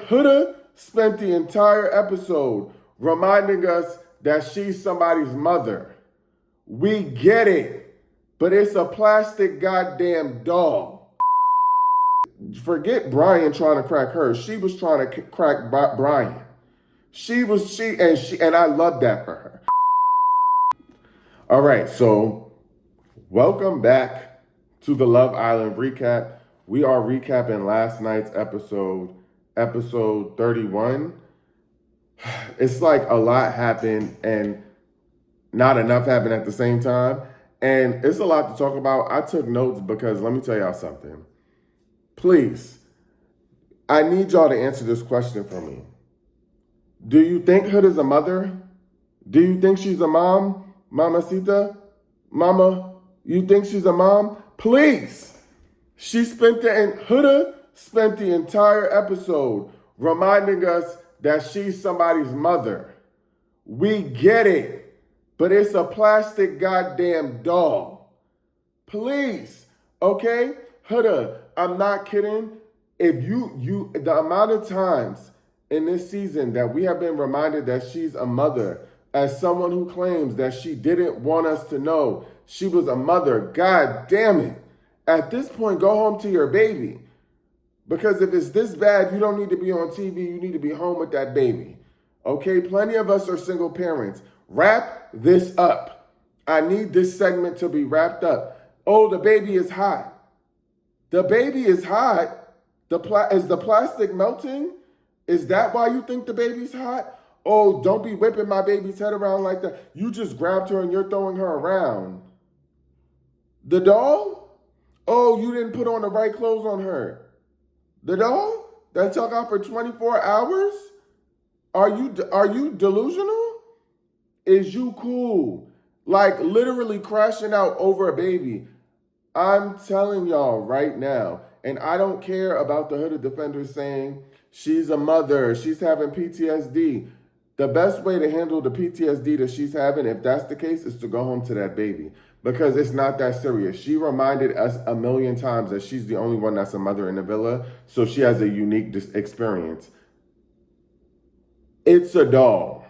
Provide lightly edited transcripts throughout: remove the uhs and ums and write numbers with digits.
Huda spent the entire episode reminding us that she's somebody's mother. We get it, but it's a plastic goddamn doll. Forget Brian trying to crack her. She was trying to crack Brian. And I love that for her. All right, so welcome back to the Love Island recap. We are recapping last night's episode 31. It's like a lot happened and not enough happened at the same time. And it's a lot to talk about. I took notes because let me tell y'all something. Please, I need y'all to answer this question for me. Do you think Huda's a mother? Do you think she's a mom? Mamacita? Mama, you think she's a mom? Please. Huda spent the entire episode reminding us that she's somebody's mother. We get it, but it's a plastic goddamn doll. Please, okay? Huda, I'm not kidding. If the amount of times in this season that we have been reminded that she's a mother, as someone who claims that she didn't want us to know she was a mother, God damn it. At this point, go home to your baby. Because if it's this bad, you don't need to be on TV. You need to be home with that baby. Okay? Plenty of us are single parents. Wrap this up. I need this segment to be wrapped up. Oh, the baby is hot. The baby is hot. Is the plastic melting? Is that why you think the baby's hot? Oh, don't be whipping my baby's head around like that. You just grabbed her and you're throwing her around. The doll? Oh, you didn't put on the right clothes on her. The doll that y'all got for 24 hours? Are you delusional? Is you cool? Like literally crashing out over a baby. I'm telling y'all right now, and I don't care about the Huda defenders saying she's a mother, she's having PTSD. The best way to handle the PTSD that she's having, if that's the case, is to go home to that baby. Because it's not that serious. She reminded us a million times that she's the only one that's a mother in the villa, so she has a unique experience. It's a doll.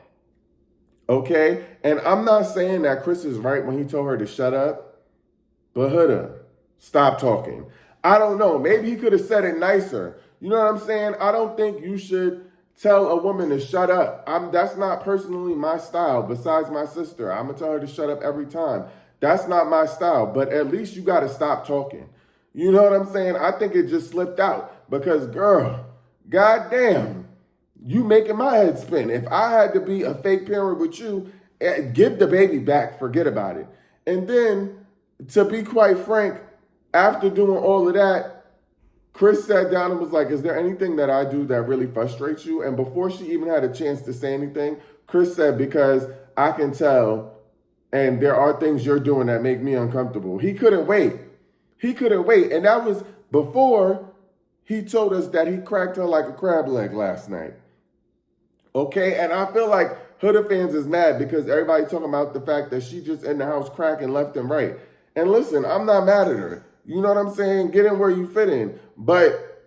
Okay? And I'm not saying that Chris is right when he told her to shut up, but Huda, stop talking. I don't know. Maybe he could have said it nicer. You know what I'm saying? I don't think you should tell a woman to shut up. That's not personally my style, besides my sister. I'm going to tell her to shut up every time. That's not my style, but at least you got to stop talking. You know what I'm saying? I think it just slipped out because, girl, goddamn, you making my head spin. If I had to be a fake parent with you, give the baby back, forget about it. And then, to be quite frank, after doing all of that, Chris sat down and was like, is there anything that I do that really frustrates you? And before she even had a chance to say anything, Chris said, because I can tell, and there are things you're doing that make me uncomfortable. He couldn't wait. And that was before he told us that he cracked her like a crab leg last night. Okay? And I feel like Huda fans is mad because everybody talking about the fact that she just in the house cracking left and right. And listen, I'm not mad at her. You know what I'm saying? Get in where you fit in. But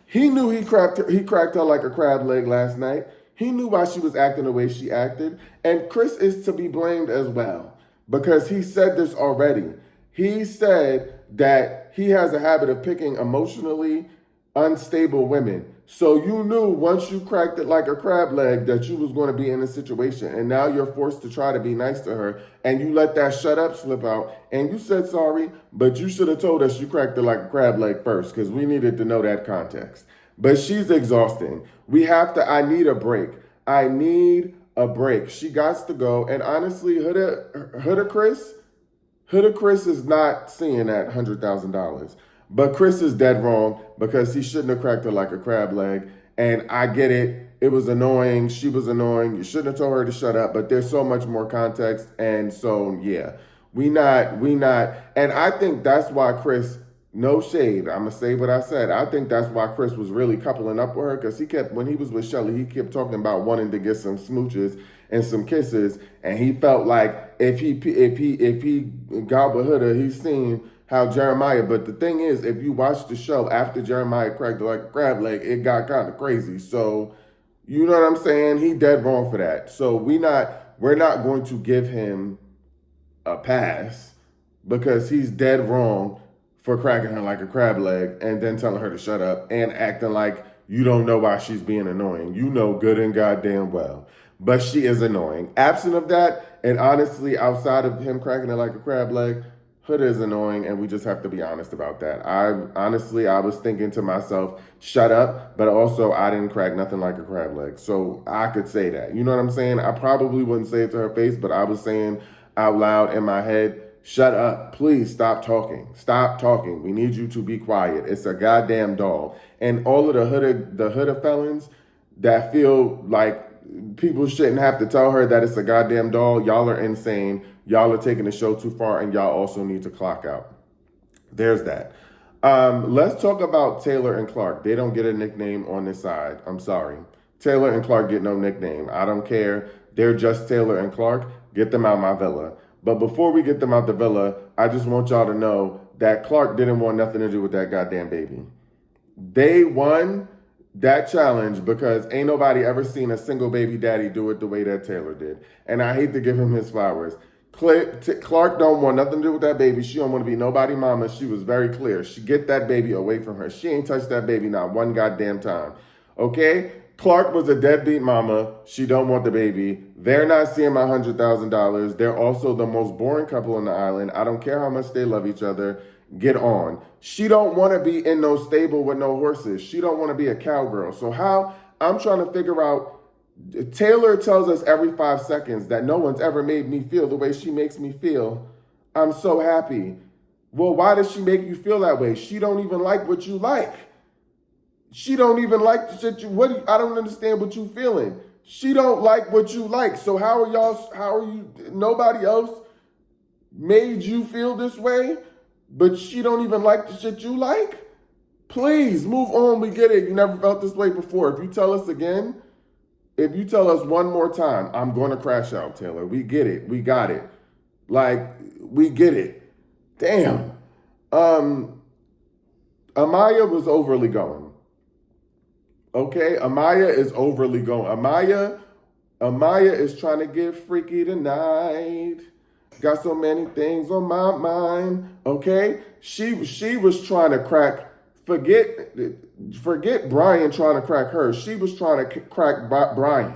he knew he cracked her like a crab leg last night. He knew why she was acting the way she acted. And Chris is to be blamed as well because he said this already. He said that he has a habit of picking emotionally unstable women. So you knew once you cracked it like a crab leg that you was going to be in a situation. And now you're forced to try to be nice to her. And you let that shut up slip out. And you said sorry, but you should have told us you cracked it like a crab leg first because we needed to know that context. But she's exhausting. I need a break. I need a break. She got to go. And honestly, Huda Chris is not seeing that $100,000. But Chris is dead wrong because he shouldn't have cracked her like a crab leg. And I get it. It was annoying. She was annoying. You shouldn't have told her to shut up. But there's so much more context. And so, yeah, we not. And I think that's why Chris, no shade, I'm going to say what I said. I think that's why Chris was really coupling up with her because when he was with Chelly, he kept talking about wanting to get some smooches and some kisses. And he felt like if he got with Huda, he seen how Jeremiah, but the thing is, if you watch the show after Jeremiah cracked like a crab leg, it got kind of crazy. So, you know what I'm saying? He dead wrong for that. So we're not going to give him a pass because he's dead wrong for cracking her like a crab leg and then telling her to shut up and acting like you don't know why she's being annoying. You know good and goddamn well. But she is annoying. Absent of that, and honestly, outside of him cracking her like a crab leg, Huda is annoying, and we just have to be honest about that. I was thinking to myself, shut up, but also I didn't crack nothing like a crab leg. So I could say that. You know what I'm saying? I probably wouldn't say it to her face, but I was saying out loud in my head, shut up. Please stop talking. Stop talking. We need you to be quiet. It's a goddamn doll. And all of the Huda felons that feel like people shouldn't have to tell her that it's a goddamn doll, y'all are insane. Y'all are taking the show too far, and y'all also need to clock out. There's that. Let's talk about Taylor and Clarke. They don't get a nickname on this side. I'm sorry. Taylor and Clarke get no nickname. I don't care. They're just Taylor and Clarke. Get them out my villa. But before we get them out the villa, I just want y'all to know that Clarke didn't want nothing to do with that goddamn baby. They won that challenge because ain't nobody ever seen a single baby daddy do it the way that Taylor did. And I hate to give him his flowers. Clarke don't want nothing to do with that baby. She don't want to be nobody mama. She was very clear. She get that baby away from her. She ain't touched that baby not one goddamn time. Okay? Clarke was a deadbeat mama. She don't want the baby. They're not seeing my $100,000. They're also the most boring couple on the island. I don't care how much they love each other. Get on. She don't want to be in no stable with no horses. She don't want to be a cowgirl. So how? I'm trying to figure out. Taylor tells us every 5 seconds that no one's ever made me feel the way she makes me feel. I'm so happy. Well, why does she make you feel that way? She don't even like what you like. She don't even like the shit I don't understand what you feeling. She don't like what you like. So how are you, nobody else made you feel this way, but she don't even like the shit you like? Please, move on, we get it. You never felt this way before. If you tell us again, if you tell us one more time, I'm going to crash out, Taylor. We get it. We got it. Like, we get it. Damn. Amaya was overly going. Okay, Amaya is overly going. Amaya is trying to get freaky tonight. Got so many things on my mind. Okay, she was trying to crack. Forget Brian trying to crack her. She was trying to crack Brian.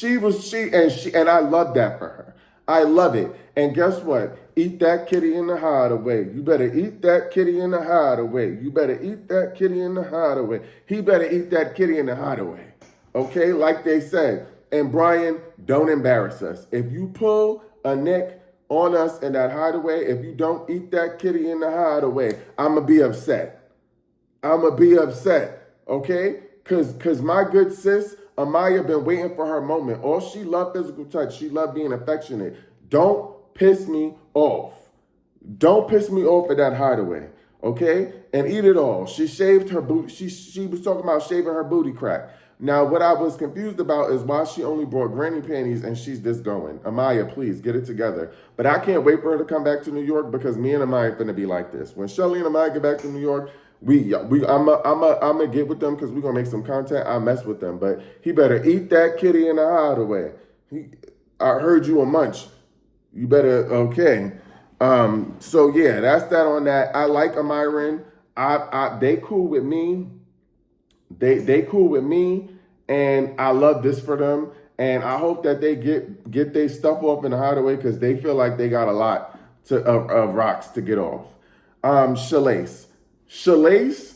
And I love that for her. I love it. And guess what? Eat that kitty in the hideaway. You better eat that kitty in the hideaway. You better eat that kitty in the hideaway. He better eat that kitty in the hideaway. Okay, like they said. And Brian, don't embarrass us. If you pull a neck on us in that hideaway, if you don't eat that kitty in the hideaway, I'm going to be upset. I'm going to be upset, okay? Because my good sis, Amaya, been waiting for her moment. All she loved physical touch. She loved being affectionate. Don't piss me off. Don't piss me off at that hideaway, okay? And eat it all. She shaved her booty. She was talking about shaving her booty crack. Now, what I was confused about is why she only brought granny panties and she's just going. Amaya, please, get it together. But I can't wait for her to come back to New York because me and Amaya are going to be like this. When Chelly and Amaya get back to New York, I'm gonna get with them because we're gonna make some content. I mess with them, but he better eat that kitty in the hideaway. I heard you a munch. You better okay. So yeah, that's that on that. I like Amiran. They cool with me. They cool with me, and I love this for them. And I hope that they get their stuff off in the hideaway because they feel like they got a lot of rocks to get off. Chalace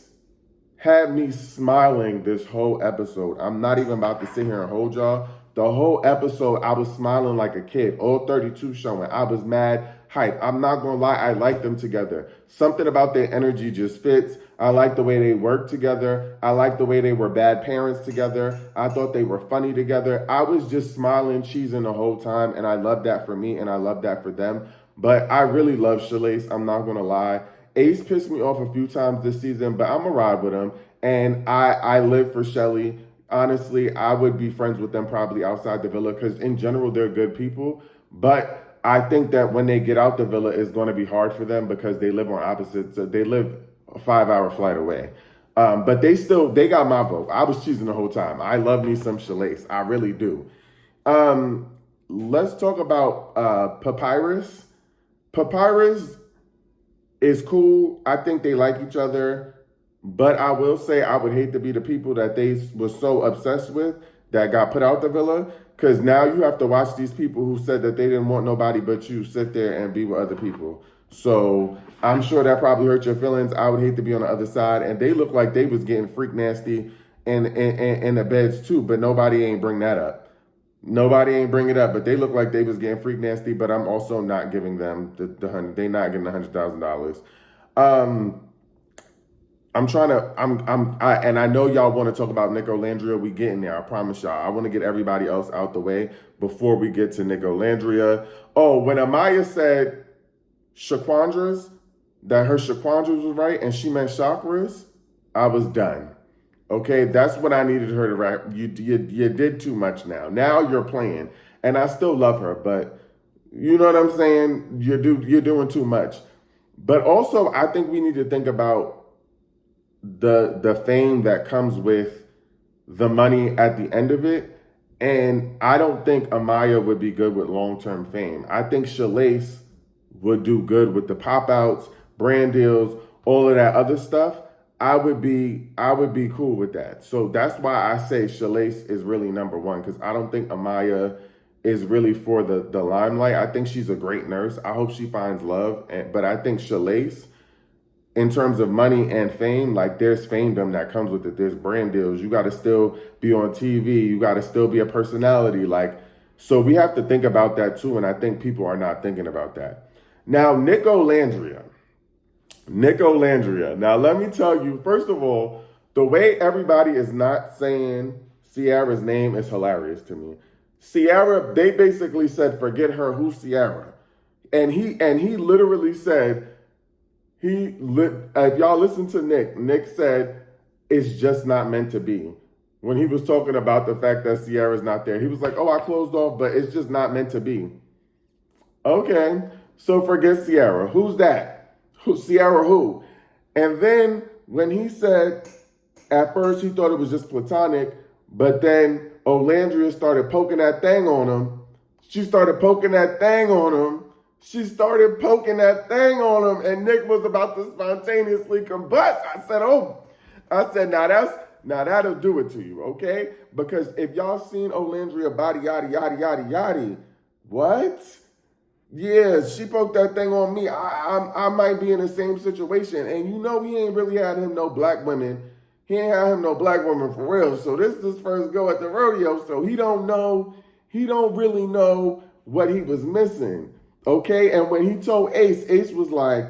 had me smiling this whole episode. I'm not even about to sit here and hold y'all. The whole episode, I was smiling like a kid. All 32 showing. I was mad hype. I'm not going to lie. I like them together. Something about their energy just fits. I like the way they work together. I like the way they were bad parents together. I thought they were funny together. I was just smiling, cheesing the whole time. And I love that for me and I love that for them. But I really love Chalace. I'm not going to lie. Ace pissed me off a few times this season, but I'm going to ride with him. And I live for Chelly. Honestly, I would be friends with them probably outside the villa because in general, they're good people. But I think that when they get out the villa, it's going to be hard for them because they live on opposites. They live a 5 hour flight away. But they got my vote. I was choosing the whole time. I love me some Chalace. I really do. Let's talk about Papyrus. Papyrus is cool. I think they like each other. But I will say I would hate to be the people that they were so obsessed with that got put out the villa. Because now you have to watch these people who said that they didn't want nobody but you sit there and be with other people. So I'm sure that probably hurt your feelings. I would hate to be on the other side. And they look like they was getting freak nasty in the beds too. But nobody ain't bring that up. Nobody ain't bring it up. But they look like they was getting freak nasty. But I'm also not giving them the $100. They not getting $100,000. And I know y'all want to talk about Nicolandria. We getting there. I promise y'all. I want to get everybody else out the way before we get to Nicolandria. Oh, when Amaya said shaquandras, that her shaquandras was right, and she meant chakras, I was done. Okay, that's what I needed her to rap. You did too much now. Now you're playing, and I still love her, but you know what I'm saying? You're doing too much. But also, I think we need to think about the fame that comes with the money at the end of it. And I don't think Amaya would be good with long-term fame. I think Chalace would do good with the pop-outs, brand deals, all of that other stuff. I would be cool with that. So that's why I say Chalace is really number one, because I don't think Amaya is really for the limelight. I think she's a great nurse. I hope she finds love. But I think Chalace, in terms of money and fame, like there's famedom that comes with it. There's brand deals. You got to still be on TV. You got to still be a personality. Like, so we have to think about that too. And I think people are not thinking about that. Now, Nicolandria. Now, let me tell you, first of all, the way everybody is not saying Ciara's name is hilarious to me. Ciara, they basically said, forget her, who's Ciara? And he literally said, if y'all listen to Nick said, it's just not meant to be. When he was talking about the fact that Ciara's not there, he was like, oh, I closed off, but it's just not meant to be. Okay, so forget Ciara. Who's that? Ciara who? And then when he said, at first he thought it was just platonic, but then Olandria started poking that thing on him. She started poking that thing on him, and Nick was about to spontaneously combust. I said, now that'll do it to you, okay? Because if y'all seen Olandria body yaddy, what? Yeah, she poked that thing on me. I might be in the same situation. And you know he ain't really had him no black women. He ain't had him no black woman for real. So this is his first go at the rodeo. So he don't really know what he was missing. Okay, and when he told Ace was like,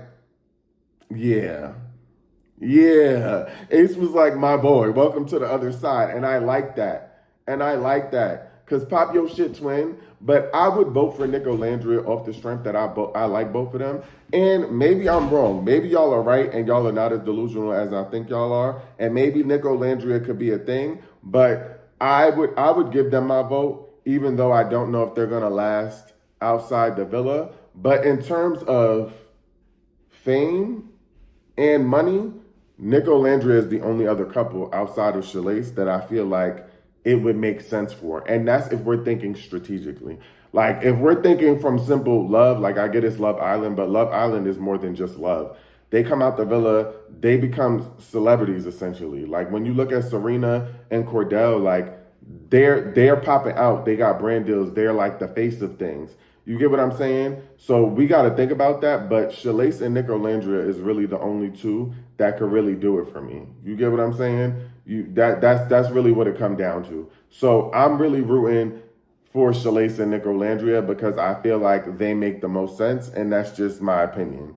yeah. Ace was like, my boy, welcome to the other side. And I like that. Because pop your shit, twin. But I would vote for Nicolandria off the strength that I like both of them. And maybe I'm wrong. Maybe y'all are right and y'all are not as delusional as I think y'all are. And maybe Nicolandria could be a thing. But I would give them my vote, even though I don't know if they're going to last outside the villa. But in terms of fame and money, Nicolandria is the only other couple outside of Chalace that I feel like it would make sense for. And that's if we're thinking strategically. Like if we're thinking from simple love, like I get it's Love Island, but Love Island is more than just love. They come out the villa, they become celebrities essentially. Like when you look at Serena and Cordell, like they're popping out. They got brand deals. They're like the face of things. You get what I'm saying? So we got to think about that. But Chalace and Nicolandria is really the only two that could really do it for me. You get what I'm saying? That's really what it come down to. So I'm really rooting for Chalace and Nicolandria because I feel like they make the most sense, and that's just my opinion.